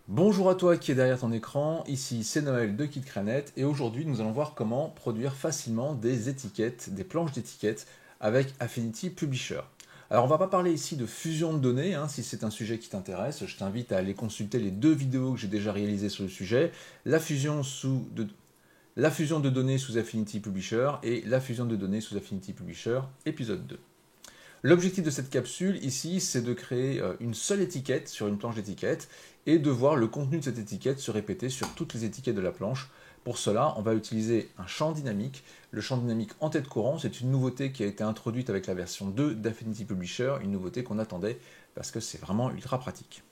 Bonjour à toi qui est derrière ton écran, ici c'est Noël de KitKranet et aujourd'hui nous allons voir comment produire facilement des étiquettes, des planches d'étiquettes avec Affinity Publisher. Alors on va pas parler ici de fusion de données, si c'est un sujet qui t'intéresse, je t'invite à aller consulter les deux vidéos que j'ai déjà réalisées sur le sujet, la fusion de données sous Affinity Publisher et la fusion de données sous Affinity Publisher épisode 2. L'objectif de cette capsule ici, c'est de créer une seule étiquette sur une planche d'étiquette et de voir le contenu de cette étiquette se répéter sur toutes les étiquettes de la planche. Pour cela, on va utiliser un champ dynamique. Le champ dynamique en tête courant, c'est une nouveauté qui a été introduite avec la version 2 d'Affinity Publisher, une nouveauté qu'on attendait parce que c'est vraiment ultra pratique.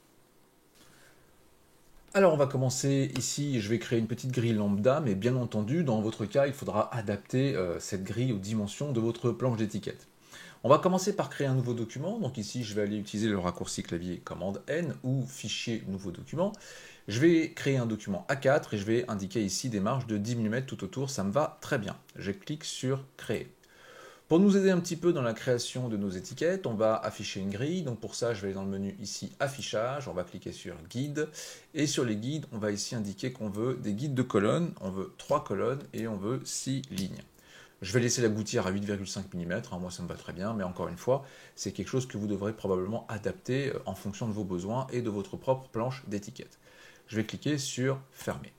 Alors on va commencer ici, je vais créer une petite grille lambda, mais bien entendu, dans votre cas, il faudra adapter cette grille aux dimensions de votre planche d'étiquette. On va commencer par créer un nouveau document. Donc ici, je vais aller utiliser le raccourci clavier commande N ou fichier nouveau document. Je vais créer un document A4 et je vais indiquer ici des marges de 10 mm tout autour. Ça me va très bien. Je clique sur créer. Pour nous aider un petit peu dans la création de nos étiquettes, on va afficher une grille. Donc pour ça, je vais aller dans le menu ici affichage. On va cliquer sur guide. Et sur les guides, on va ici indiquer qu'on veut des guides de colonnes. On veut 3 colonnes et on veut 6 lignes. Je vais laisser la gouttière à 8,5 mm, moi ça me va très bien, mais encore une fois, c'est quelque chose que vous devrez probablement adapter en fonction de vos besoins et de votre propre planche d'étiquette. Je vais cliquer sur fermer.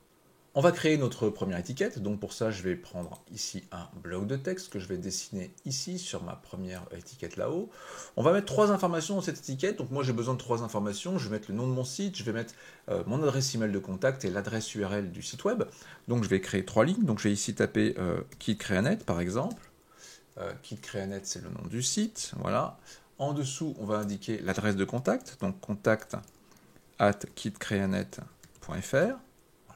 On va créer notre première étiquette, donc pour ça je vais prendre ici un bloc de texte que je vais dessiner ici sur ma première étiquette là-haut. On va mettre 3 informations dans cette étiquette, donc moi j'ai besoin de 3 informations, je vais mettre le nom de mon site, je vais mettre mon adresse email de contact et l'adresse URL du site web. Donc je vais créer 3 lignes, donc je vais ici taper KitKranet par exemple. KitKranet c'est le nom du site, voilà. En dessous on va indiquer l'adresse de contact, donc contact@kitkranet.fr.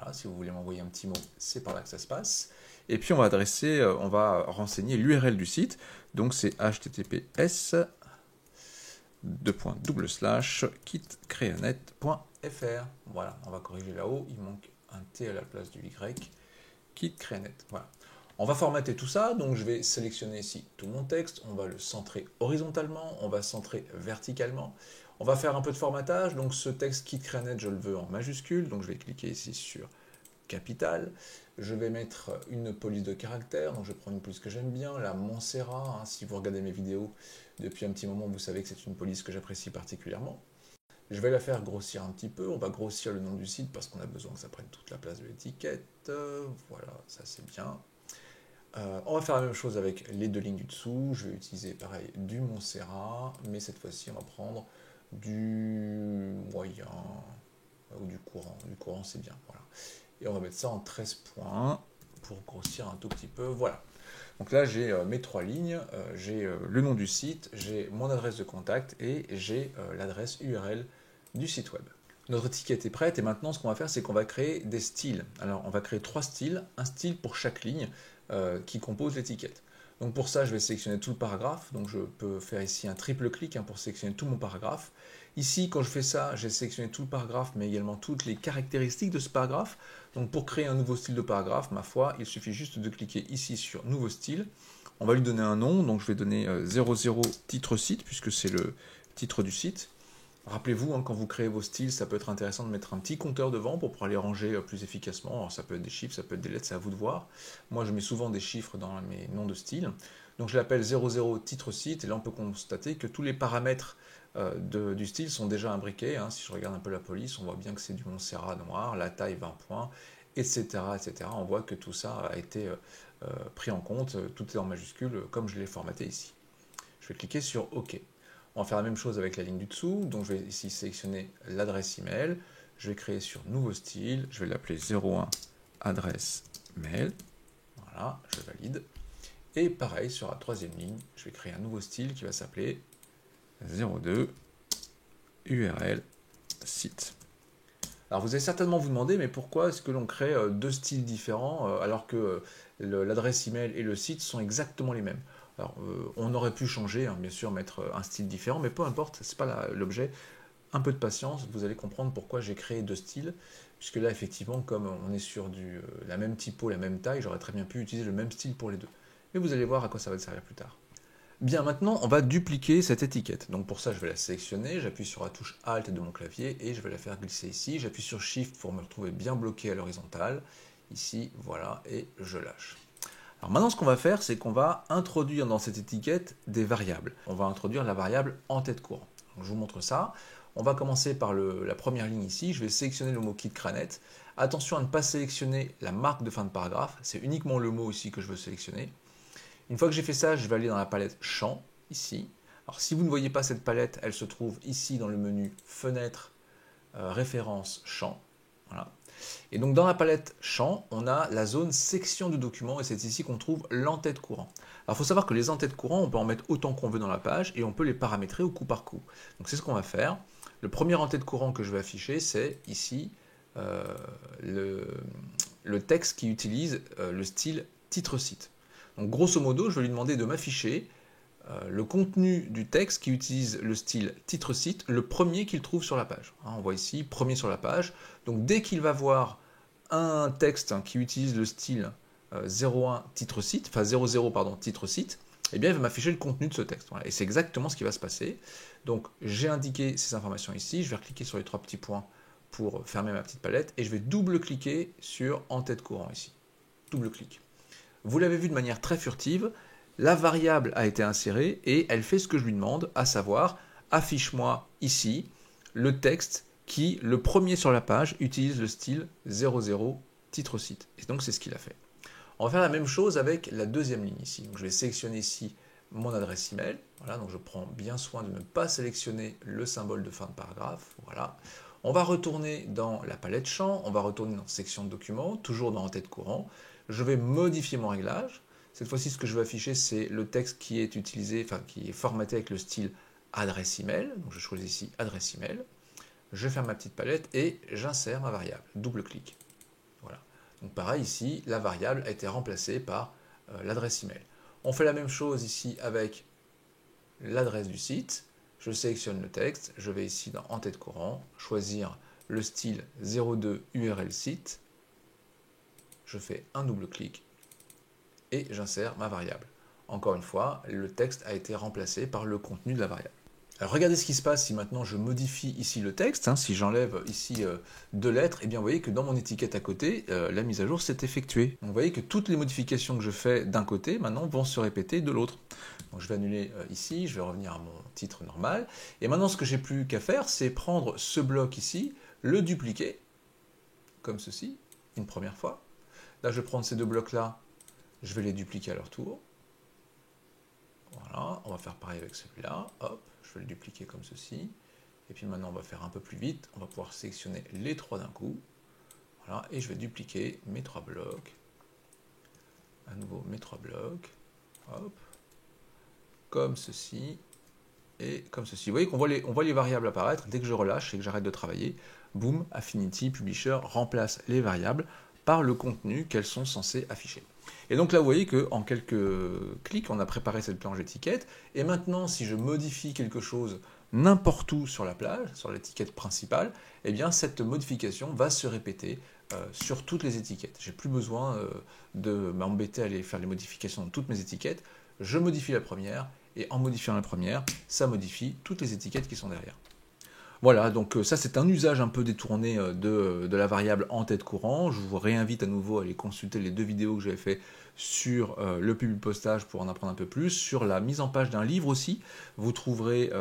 Voilà, si vous voulez m'envoyer un petit mot, c'est par là que ça se passe. Et puis on va renseigner l'URL du site. Donc c'est https://kitkranet.fr. Voilà, on va corriger là-haut, il manque un T à la place du Y. KitKranet, voilà. On va formater tout ça, donc je vais sélectionner ici tout mon texte, on va le centrer horizontalement, on va centrer verticalement. On va faire un peu de formatage, donc ce texte KitKranet, je le veux en majuscule, donc je vais cliquer ici sur capital. Je vais mettre une police de caractère, donc je prends une police que j'aime bien, la Montserrat. Si vous regardez mes vidéos depuis un petit moment, vous savez que c'est une police que j'apprécie particulièrement. Je vais la faire grossir un petit peu, on va grossir le nom du site parce qu'on a besoin que ça prenne toute la place de l'étiquette. Voilà, ça c'est bien. On va faire la même chose avec les deux lignes du dessous. Je vais utiliser pareil du Montserrat, mais cette fois-ci on va prendre du moyen ou du courant. Du courant c'est bien, voilà. Et on va mettre ça en 13 points pour grossir un tout petit peu. Voilà. Donc là, j'ai mes 3 lignes, j'ai le nom du site, j'ai mon adresse de contact et j'ai l'adresse URL du site web. Notre étiquette est prête et maintenant ce qu'on va faire, c'est qu'on va créer des styles. Alors on va créer 3 styles, un style pour chaque ligne qui compose l'étiquette. Donc pour ça, je vais sélectionner tout le paragraphe. Donc je peux faire ici un triple clic pour sélectionner tout mon paragraphe. Ici, quand je fais ça, j'ai sélectionné tout le paragraphe, mais également toutes les caractéristiques de ce paragraphe. Donc pour créer un nouveau style de paragraphe, ma foi, il suffit juste de cliquer ici sur Nouveau style. On va lui donner un nom, donc je vais donner 00 titre site, puisque c'est le titre du site. Rappelez-vous, quand vous créez vos styles, ça peut être intéressant de mettre un petit compteur devant pour pouvoir les ranger plus efficacement. Alors, ça peut être des chiffres, ça peut être des lettres, c'est à vous de voir. Moi, je mets souvent des chiffres dans mes noms de style. Donc, je l'appelle 00 titre site, et là, on peut constater que tous les paramètres du style sont déjà imbriqués. Si je regarde un peu la police, on voit bien que c'est du Montserrat noir, la taille 20 points, etc., etc. On voit que tout ça a été pris en compte, tout est en majuscule, comme je l'ai formaté ici. Je vais cliquer sur OK. On va faire la même chose avec la ligne du dessous. Donc je vais ici sélectionner l'adresse email. Je vais créer sur nouveau style. Je vais l'appeler 01 adresse mail. Voilà, je valide. Et pareil sur la troisième ligne, je vais créer un nouveau style qui va s'appeler 02 URL site. Alors vous allez certainement vous demander, mais pourquoi est-ce que l'on crée deux styles différents alors que l'adresse email et le site sont exactement les mêmes? Alors on aurait pu changer, bien sûr, mettre un style différent, mais peu importe, c'est pas l'objet. Un peu de patience, vous allez comprendre pourquoi j'ai créé deux styles, puisque là effectivement, comme on est sur la même typo, la même taille, j'aurais très bien pu utiliser le même style pour les deux. Mais vous allez voir à quoi ça va servir plus tard. Bien, maintenant, on va dupliquer cette étiquette. Donc pour ça, je vais la sélectionner, j'appuie sur la touche Alt de mon clavier et je vais la faire glisser ici. J'appuie sur Shift pour me retrouver bien bloqué à l'horizontale. Ici, voilà, et je lâche. Alors maintenant, ce qu'on va faire, c'est qu'on va introduire dans cette étiquette des variables. On va introduire la variable en tête courant. Donc, je vous montre ça. On va commencer par la première ligne ici. Je vais sélectionner le mot KitKranet. Attention à ne pas sélectionner la marque de fin de paragraphe. C'est uniquement le mot ici que je veux sélectionner. Une fois que j'ai fait ça, je vais aller dans la palette Champs, ici. Alors si vous ne voyez pas cette palette, elle se trouve ici dans le menu Fenêtre, Référence, Champs. Voilà. Et donc dans la palette Champs, on a la zone Section de document et c'est ici qu'on trouve l'en-tête courant. Alors il faut savoir que les en-tête courant, on peut en mettre autant qu'on veut dans la page et on peut les paramétrer au coup par coup. Donc c'est ce qu'on va faire. Le premier en-tête courant que je vais afficher, c'est ici le texte qui utilise le style titre-site. Donc grosso modo, je vais lui demander de m'afficher le contenu du texte qui utilise le style titre-site, le premier qu'il trouve sur la page. On voit ici, premier sur la page. Donc dès qu'il va voir un texte qui utilise le style 01 titre-site, enfin 00 pardon, titre-site, eh bien il va m'afficher le contenu de ce texte. Voilà. Et c'est exactement ce qui va se passer. Donc j'ai indiqué ces informations ici, je vais cliquer sur les trois petits points pour fermer ma petite palette et je vais double-cliquer sur en-tête courant ici. Double-clic. Vous l'avez vu de manière très furtive, la variable a été insérée et elle fait ce que je lui demande, à savoir, affiche-moi ici le texte qui, le premier sur la page, utilise le style 00 titre-site. Et donc c'est ce qu'il a fait. On va faire la même chose avec la deuxième ligne ici. Donc, je vais sélectionner ici mon adresse email. Voilà, donc je prends bien soin de ne pas sélectionner le symbole de fin de paragraphe. Voilà. On va retourner dans la palette champs, on va retourner dans section de documents, toujours dans en-tête courant. Je vais modifier mon réglage. Cette fois-ci, ce que je vais afficher, c'est le texte qui est utilisé, enfin qui est formaté avec le style adresse email. Donc je choisis ici adresse email. Je ferme ma petite palette et j'insère ma variable. Double-clic. Voilà. Donc pareil ici, la variable a été remplacée par l'adresse email. On fait la même chose ici avec l'adresse du site. Je sélectionne le texte, je vais ici dans en-tête courant, choisir le style 02 URL site. Je fais un double-clic et j'insère ma variable. Encore une fois, le texte a été remplacé par le contenu de la variable. Alors regardez ce qui se passe si maintenant je modifie ici le texte, si j'enlève ici deux lettres, et bien vous voyez que dans mon étiquette à côté, la mise à jour s'est effectuée. Donc vous voyez que toutes les modifications que je fais d'un côté, maintenant vont se répéter de l'autre. Donc je vais annuler ici, je vais revenir à mon titre normal, et maintenant ce que j'ai plus qu'à faire, c'est prendre ce bloc ici, le dupliquer, comme ceci, une première fois. Là je vais prendre ces deux blocs-là, je vais les dupliquer à leur tour. Voilà, on va faire pareil avec celui-là, hop. Je vais le dupliquer comme ceci. Et puis maintenant, on va faire un peu plus vite. On va pouvoir sélectionner les trois d'un coup. Voilà, et je vais dupliquer mes trois blocs. À nouveau, mes trois blocs. Hop. Comme ceci. Et comme ceci. Vous voyez qu'on voit les variables apparaître. Dès que je relâche et que j'arrête de travailler, boum, Affinity Publisher remplace les variables par le contenu qu'elles sont censées afficher. Et donc là, vous voyez qu'en quelques clics, on a préparé cette planche d'étiquette. Et maintenant, si je modifie quelque chose n'importe où sur la plage, sur l'étiquette principale, eh bien cette modification va se répéter sur toutes les étiquettes. J'ai plus besoin de m'embêter à aller faire les modifications dans toutes mes étiquettes. Je modifie la première, et en modifiant la première, ça modifie toutes les étiquettes qui sont derrière. Voilà, donc ça c'est un usage un peu détourné de la variable en tête courant. Je vous réinvite à nouveau à aller consulter les deux vidéos que j'avais fait sur le public postage pour en apprendre un peu plus, sur la mise en page d'un livre aussi. Vous trouverez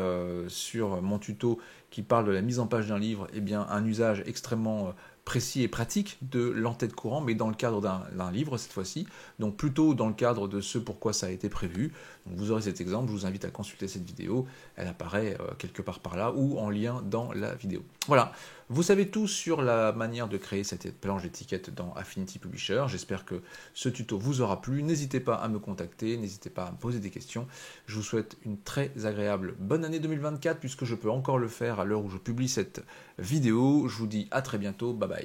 sur mon tuto qui parle de la mise en page d'un livre, eh bien, un usage extrêmement précis et pratique de l'en-tête courant, mais dans le cadre d'un livre cette fois-ci, donc plutôt dans le cadre de ce pourquoi ça a été prévu. Donc vous aurez cet exemple, je vous invite à consulter cette vidéo, elle apparaît quelque part par là ou en lien dans la vidéo. Voilà, vous savez tout sur la manière de créer cette planche d'étiquette dans Affinity Publisher. J'espère que ce tuto vous aura plu. N'hésitez pas à me contacter, n'hésitez pas à me poser des questions. Je vous souhaite une très agréable bonne année 2024 puisque je peux encore le faire à l'heure où je publie cette vidéo. Je vous dis à très bientôt, bye bye.